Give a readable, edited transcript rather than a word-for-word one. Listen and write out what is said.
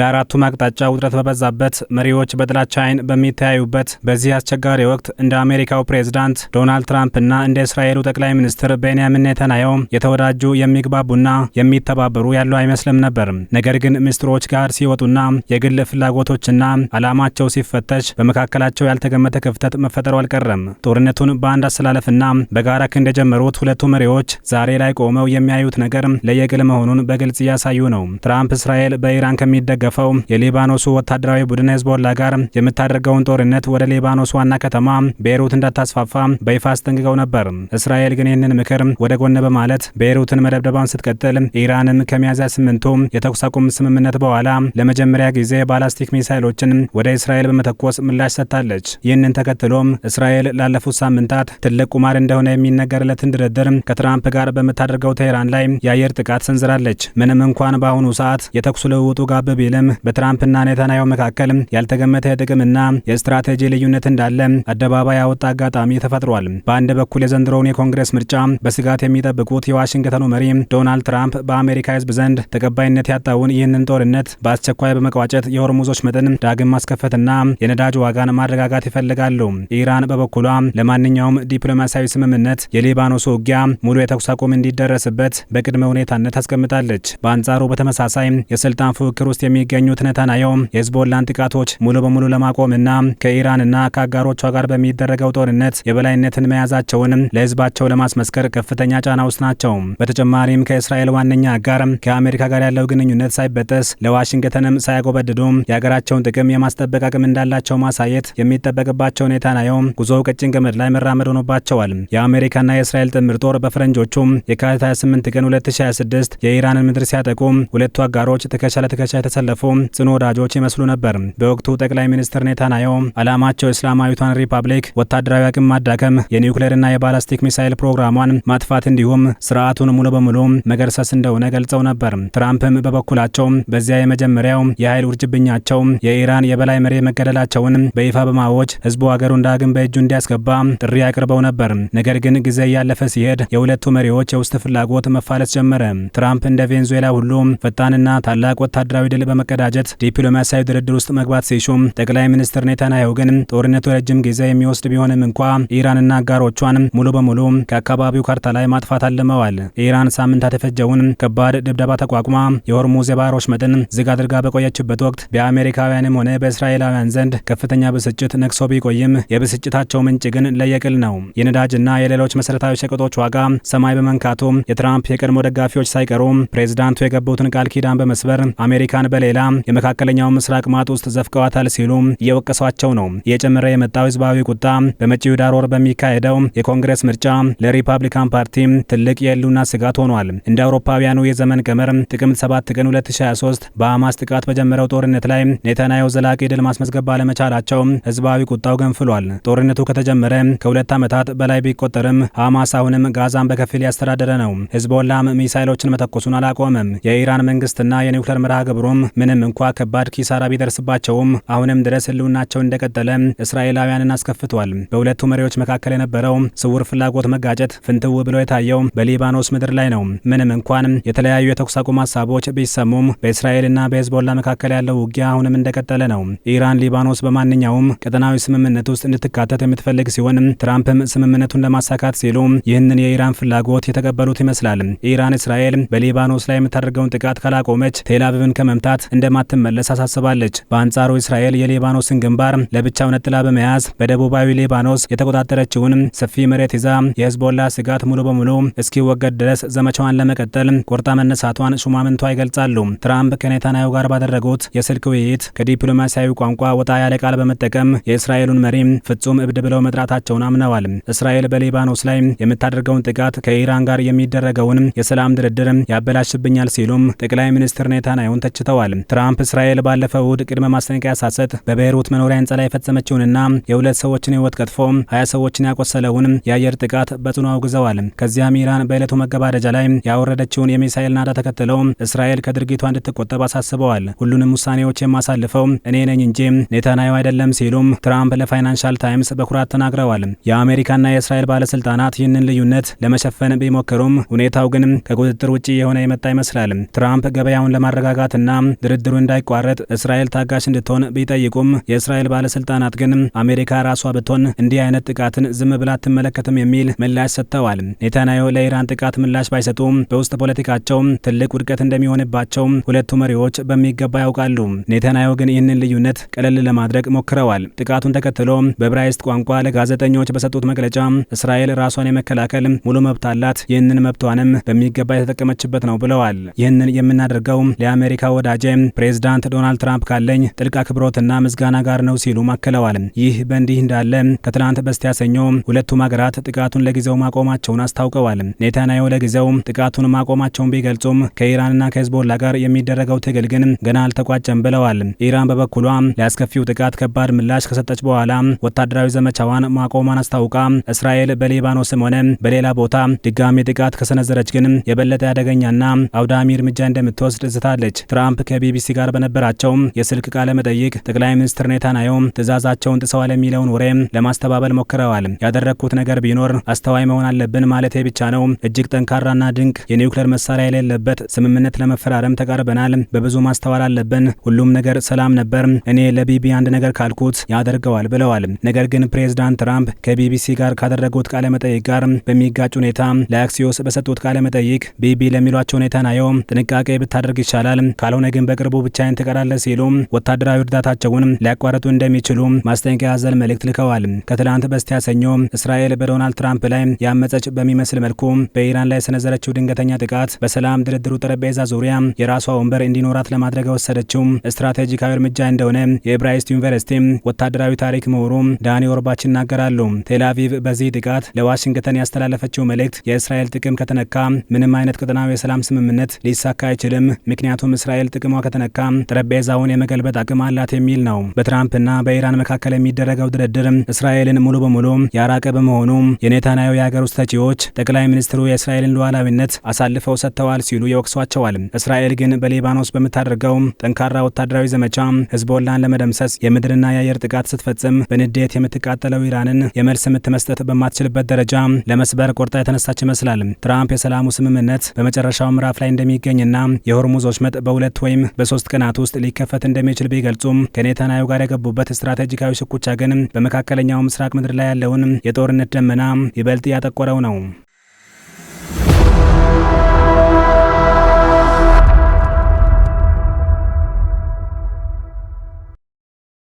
በአራቱም አቅጣጫ ውጥረት በበዛበት መሪዎች በጥላቻ አይን በሚተያዩበት በዚህ አስቸጋሪ ወቅት እንደ አሜሪካው ፕሬዝዳንት ዶናልድ ትራምፕና እንደ እስራኤሉ ጠቅላይ ሚኒስትር ቤንያሚን ኔታንያሁ የተወዳጁ የሚግባቡና የሚተባበሩ ያለው አይመስልም ነበር። ነገር ግን ሚኒስትሮች ጋር ሲወጡና የግል ፍላጎቶችና ዓላማቸው ሲፈተሽ በመካከላቸው ያልተገመተ ክፍተት መፈጠሩ አልቀረም። ጦርነቱን በአንድ አሰላለፍና በጋራ ክንድ የጀመሩት ሁለቱ መሪዎች ዛሬ ላይ ቆመው የሚያዩት ነገር ለየግል መሆኑን በግልጽ እያሳዩ ነው። ትራምፕ እስራኤል በኢራን ከሚደገፈው የሊባኖሱ ወታደራዊ ቡድን ሄዝቦላ ጋር የምታደርገውን ጦርነት ወደ ሊባኖስ ዋና ከተማ ቤይሩት እንዳታስፋፋ በይፋ አስጠንቅቀው ነበር። እስራኤል ግን ይህንን ምክር ወደ ጎን በማለት ቤይሩትን መደብደባን ስትቀጥል፣ ኢራንም ከሚያዝያ 8ቱ የተኩስ አቁም ስምምነት በኋላ ለመጀመሪያ ጊዜ ባላስቲክ ሚሳይሎችን ወደ እስራኤል በመተኮስ ምላሽ ሰጥታለች። ይህንን ተከትሎም እስራኤል ላለፉት ሳምንታት ትልቅ ቁማር እንደሆነ የሚነገርለትን ድርድር ከትራምፕ ጋር በምታደርገው ቴህራን ላይ የአየር ጥቃት ሰንዝራለች። ምንም እንኳን በአሁኑ ሰዓት የተኩስ ልውውጡ ጋብ ቢልም በትራምፕና ኔታንያሁ መካከል ያልተገመተ የጥቅምና የስትራቴጂ ልዩነት እንዳለ አደባባይ ያወጣ አጋጣሚ ተፈጥሯል። በአንድ በኩል የዘንድሮውን የኮንግረስ ምርጫ በስጋት የሚጠብቁት የዋሽንግተኑ መሪ ዶናልድ ትራምፕ በአሜሪካ ሕዝብ ዘንድ ተቀባይነት ያጣውን ይህንን ጦርነት በአስቸኳይ በመቋጨት የሆርሙዞች መጠን ዳግም ማስከፈትና የነዳጅ ዋጋን ማረጋጋት ይፈልጋሉ። ኢራን በበኩሏ ለማንኛውም ዲፕሎማሲያዊ ስምምነት የሊባኖሱ ውጊያ ሙሉ የተኩስ አቁም እንዲደረስበት በቅድመ ሁኔታነት አስቀምጣለች። በአንጻሩ በተመሳሳይ የስልጣን ፉክክር ውስጥ የሚገኙት ኔታንያሁ የሄዝቦላን ጥቃቶች ሙሉ በሙሉ ለማቆምና ከኢራንና ከአጋሮቿ ጋር በሚደረገው ጦርነት የበላይነትን መያዛቸውን ለህዝባቸው ለማስመስከር ከፍተኛ ጫና ውስጥ ናቸው። በተጨማሪም ከእስራኤል ዋነኛ አጋር ከአሜሪካ ጋር ያለው ግንኙነት ሳይበጠስ ለዋሽንግተንም ሳያጎበድዱ የሀገራቸውን ጥቅም የማስጠበቅ አቅም እንዳላቸው ማሳየት የሚጠበቅባቸው ኔታንያሁ ጉዞው ቀጭን ገመድ ላይ መራመድ ሆኖባቸዋል። የአሜሪካና የእስራኤል ጥምር ጦር በፈረንጆቹ የካቲት 28 ቀን 2026 የኢራንን ምድር ሲያጠቁ ሁለቱ አጋሮች ትከሻ ለትከሻ የተሰለፉ ጽኑ ወዳጆች ይመስሉ ነበር። በወቅቱ ጠቅላይ ሚኒስትር ኔታንያሁ ዓላማቸው እስላማዊቷን ሪፐብሊክ ወታደራዊ አቅም ማዳከም፣ የኒውክሌርና የባላስቲክ ሚሳይል ፕሮግራሟን ማጥፋት እንዲሁም ስርዓቱን ሙሉ በሙሉ መገርሰስ እንደሆነ ገልጸው ነበር። ትራምፕም በበኩላቸው በዚያ የመጀመሪያው የኃይል ውርጅብኛቸው የኢራን የበላይ መሪ መገደላቸውን በይፋ በማወጅ ህዝቡ ሀገሩን ዳግም በእጁ እንዲያስገባ ጥሪ አቅርበው ነበር። ነገር ግን ጊዜ እያለፈ ሲሄድ የሁለቱ መሪዎች የውስጥ ፍላጎት መፋለስ ጀመረ። ትራምፕ እንደ ቬንዙዌላ ሁሉ ፈጣንና ታላቅ ወታደራዊ ድል በመቀዳጀት ዲፕሎማሲያዊ ድርድር ውስጥ መግባት ሲሹም፣ ጠቅላይ ሚኒስትር ኔታንያሁ ግን ጦርነቱ ረጅም ጊዜ የሚወስድ ቢሆንም እንኳ ኢራንና አጋሮቿን ሙሉ በሙሉ ከአካባቢው ካርታ ላይ ማጥፋት አልመዋል። ኢራን ሳምንታት የፈጀውን ከባድ ድብደባ ተቋቁማ የሆርሙዝ የባህሮች መጠን ዝግ አድርጋ በቆየችበት ወቅት በአሜሪካውያንም ሆነ በእስራኤላውያን ዘንድ ከፍተኛ ብስጭት ነግሶ ቢቆይም የብስጭታቸው ምንጭ ግን ለየቅል ነው። የነዳጅና የሌሎች መሰረታዊ ሸቀጦች ዋጋ ሰማይ በመንካቱ የትራምፕ የቀድሞ ደጋፊዎች ሳይቀሩ ፕሬዝዳንቱ የገቡትን ቃል ኪዳን በመስበር አሜሪካን በሌላ የመካከለኛው ምስራቅ ማጥ ውስጥ ዘፍቀዋታል ሲሉ እየወቀሷቸው ነው። እየጨመረ የመጣው ህዝባዊ ቁጣ በመጪው ዳር ወር በሚካሄደው የኮንግረስ ምርጫ ለሪፐብሊካን ፓርቲ ትልቅ የህልውና ስጋት ሆኗል። እንደ አውሮፓውያኑ የዘመን ቀመር ጥቅምት 7 ቀን 2023 በሐማስ ጥቃት በጀመረው ጦርነት ላይ ኔታንያሁ ዘላቂ ድል ማስመዝገብ ባለመቻላቸው ህዝባዊ ቁጣው ገንፍሏል። ጦርነቱ ከተጀመረ ከ2 ዓመታት በላይ ቢቆጠርም ሐማስ አሁንም ጋዛን በከፊል ያስተዳደረ ነው። ሄዝቦላም ሚሳይሎችን መተኮሱን አላቆመም። የኢራን መንግስትና የኒውክሌር መርሃ ግብሩም ምንም እንኳ ከባድ ኪሳራ ቢደርስባቸውም አሁንም ድረስ ህልውናቸው እንደቀጠለ እስራኤላውያንን አስከፍቷል። በሁለቱ መሪዎች መካከል የነበረው ስውር ፍላጎት መጋጨት ፍንትው ብሎ የታየው በሊባኖስ ምድር ላይ ነው። ምንም እንኳን የተለያዩ የተኩስ አቁም ሀሳቦች ቢሰሙም በእስራኤልና በሄዝቦላ መካከል ያለው ውጊያ አሁንም እንደቀጠለ ነው። ኢራን ሊባኖስ በማንኛውም ቀጠናዊ ስምምነት ውስጥ እንድትካተት የምትፈልግ ሲሆን ትራምፕም ስምምነቱን ለማሳካት ሲሉ ይህንን የኢራን ፍላጎት የተቀበሉት ይመስላል። ኢራን እስራኤል በሊባኖስ ላይ የምታደርገውን ጥቃት ካላቆመች ቴል አቪቭን ከመምታት እንደማትመለስ አሳስባለች። በአንጻሩ እስራኤል የሊባኖስን ግንባር ለብቻው ነጥላ በመያዝ በደቡባዊ ሊባኖስ የተቆጣጠረችውን ሰፊ መሬት ይዛ የሄዝቦላ ስጋት ሙሉ በሙሉ እስኪወገድ ድረስ ዘመቻዋን ለመቀጠል ቆርጣ መነሳቷን ሹማምንቷ ይገልጻሉ። ትራምፕ ከኔታንያሁ ጋር ባደረጉት የስልክ ውይይት ከዲፕሎማሲያዊ ቋንቋ ወጣ ያለ ቃል በመጠቀም የእስራኤሉን መሪ ፍጹም እብድ ብለው መጥራታቸውን አምነዋል። እስራኤል በሊባኖስ ላይ የምታደርገውን ጥቃት ከኢራን ጋር የሚደረገውን የሰላም ድርድር ያበላሽብኛል ሲሉም ጠቅላይ ሚኒስትር ኔታንያሁን ተችተዋል። ትራምፕ እስራኤል ባለፈው እሁድ ቅድመ ማስጠንቀቂያ ሳሰጥ በቤይሩት መኖሪያ ህንጻ ላይ የፈጸመችውንና የ2 ሰዎችን ህይወት ቀጥፎ 20 ሰዎችን ያቆሰለውን የአየር ጥቃት በጽኑ አውግዘዋል። ከዚያም ኢራን በዕለቱ መገባደጃ ላይ ያወረደችውን የሚሳኤል ናዳ ተከትለው እስራኤል ከድርጊቷ እንድትቆጠብ አሳስበዋል። ሁሉንም ውሳኔዎች የማሳልፈው እኔ ነኝ እንጂ ኔታንያሁ አይደለም ሲሉም ትራምፕ ለፋይናንሻል ታይምስ በኩራት ተናግረዋል። የአሜሪካና የእስራኤል ባለስልጣናት ይህንን ልዩነት ለመሸፈን ቢሞክሩም ሁኔታው ግን ከቁጥጥር ውጪ የሆነ የመጣ ይመስላል። ትራምፕ ገበያውን ለማረጋጋትና ድርድሩ እንዳይቋረጥ እስራኤል ታጋሽ እንድትሆን ቢጠይቁም የእስራኤል ባለስልጣናት ግን አሜሪካ ራሷ ብትሆን እንዲህ አይነት ጥቃትን ዝም ብላ አትመለከትም የሚል ምላሽ ሰጥተዋል። ኔታንያሁ ለኢራን ጥቃት ምላሽ ባይሰጡም በውስጥ ፖለቲካቸው ትልቅ ውድቀት እንደሚሆንባቸው ሁለቱ መሪዎች በሚገባ ያውቃሉ። ኔታንያሁ ግን ይህንን ልዩነት ቀለል ለማድረግ ሞክረዋል። ጥቃቱን ተከትሎ በዕብራይስጥ ቋንቋ ለጋዜጠኞች በሰጡት መግለጫ እስራኤል ራሷን የመከላከል ሙሉ መብት አላት፣ ይህንን መብቷንም በሚገባ የተጠቀመችበት ነው ብለዋል። ይህንን የምናደርገው ለአሜሪካ ወዳጄ ፕሬዝዳንት ዶናልድ ትራምፕ ካለኝ ጥልቅ አክብሮትና ምስጋና ጋር ነው ሲሉ አክለዋል። ይህ በእንዲህ እንዳለ ከትናንት በስቲያ ሰኞ ሁለቱም ሀገራት ጥቃቱን ለጊዜው ማቆማቸውን አስታውቀዋል። ኔታንያሁ ለጊዜው ጥቃቱን ማቆማቸውን ቢገልጹም ከኢራንና ከሂዝቦላ ጋር የሚደረገው ትግል ግን ገና አልተቋጨም ብለዋል። ኢራን በበኩሏ ለአስከፊው ጥቃት ከባድ ምላሽ ከሰጠች በኋላ ወታደራዊ ዘመቻዋን ማቆሟን አስታውቃ እስራኤል በሊባኖስም ሆነ በሌላ ቦታ ድጋሚ ጥቃት ከሰነዘረች ግን የበለጠ አደገኛና አውዳሚ እርምጃ እንደምትወስድ ዝታለች። ትራምፕ ከቢቢሲ ጋር በነበራቸው የስልክ ቃለ መጠይቅ ጠቅላይ ሚኒስትር ኔታንያሁ ትዕዛዛቸውን ጥሰዋል የሚለውን ወሬ ለማስተባበል ሞክረዋል። ያደረግኩት ነገር ቢኖር አስተዋይ መሆን አለብን ማለቴ ብቻ ነው። እጅግ ጠንካራና ድንቅ የኒውክሌር መሳሪያ የሌለበት ስምምነት ለመፈራረም ተቃርበናል። በብዙ ማስተዋል አለብን። ሁሉም ነገር ሰላም ነበር። እኔ ለቢቢ አንድ ነገር ካልኩት ያደርገዋል ብለዋል። ነገር ግን ፕሬዝዳንት ትራምፕ ከቢቢሲ ጋር ካደረጉት ቃለ መጠይቅ ጋር በሚጋጭ ሁኔታ ለአክሲዮስ በሰጡት ቃለ መጠይቅ ቢቢ ለሚሏቸው ኔታንያሁ ጥንቃቄ ብታደርግ ይሻላል፣ ካልሆነ ግን በቅርቡ ብቻዬን ትቀራለህ ሲሉ ወታደራዊ እርዳታቸውን ሊያቋርጡ እንደሚችሉ ማስጠንቀቂያ ያዘለ መልእክት ልከዋል። ከትላንት በስቲያ ሰኞ እስራኤል በዶናልድ ትራምፕ ላይ ያመፀች በሚመስል መልኩ በኢራን ላይ የሰነዘረችው ድንገተኛ ጥቃት በሰላም ድርድሩ ጠረጴዛ ዙሪያ የራሷ ወንበር እንዲኖራት ለማድረግ የወሰደችው ስትራቴጂካዊ እርምጃ እንደሆነ የዕብራይስጥ ዩኒቨርሲቲ ወታደራዊ ታሪክ ምሁሩ ዳኒ ኦርባች ይናገራሉ። ቴል አቪቭ በዚህ ጥቃት ለዋሽንግተን ያስተላለፈችው መልእክት የእስራኤል ጥቅም ከተነካ ምንም አይነት ቀጠናዊ የሰላም ስምምነት ሊሳካ አይችልም፣ ምክንያቱም እስራኤል ጥቅሟ ከተነካ ጠረጴዛውን የመገልበጥ አቅም አላት የሚል ነው። በትራምፕና በኢራን መካከል የሚደረገው ድርድር እስራኤልን ሙሉ በሙሉ ያራቀ በመሆኑ የኔታንያሁ የሀገር ውስጥ ተቺዎች ጠቅላይ ሚኒስትሩ የእስራኤልን ሉዓላዊነት አሳልፈው ሰጥተዋል ሲሉ ይወቅሷቸዋል። እስራኤል ግን በሊባኖስ በምታደርገው ጠንካራ ወታደራዊ ዘመቻ ሂዝቦላን ለመደምሰስ የምድርና የአየር ጥቃት ስትፈጽም በንዴት የምትቃጠለው ኢራንን የመልስ ምት መስጠት በማትችልበት ደረጃ ለመስበር ቆርጣ የተነሳች ይመስላል። ትራምፕ የሰላሙ ስምምነት በመጨረሻው ምዕራፍ ላይ እንደሚገኝና የሆርሙዝ ወሽመጥ በ2 ወይም በ3 ቀናት ውስጥ ሊከፈት እንደሚችል ቢገልጹም ከኔታንያሁ ጋር የገቡበት ስትራቴጂካዊ ሽኩቻ ግን በመካከለኛው ምስራቅ ምድር ላይ ያለውን የጦርነት ደመና ይበልጥ ያጠቆረው ነው።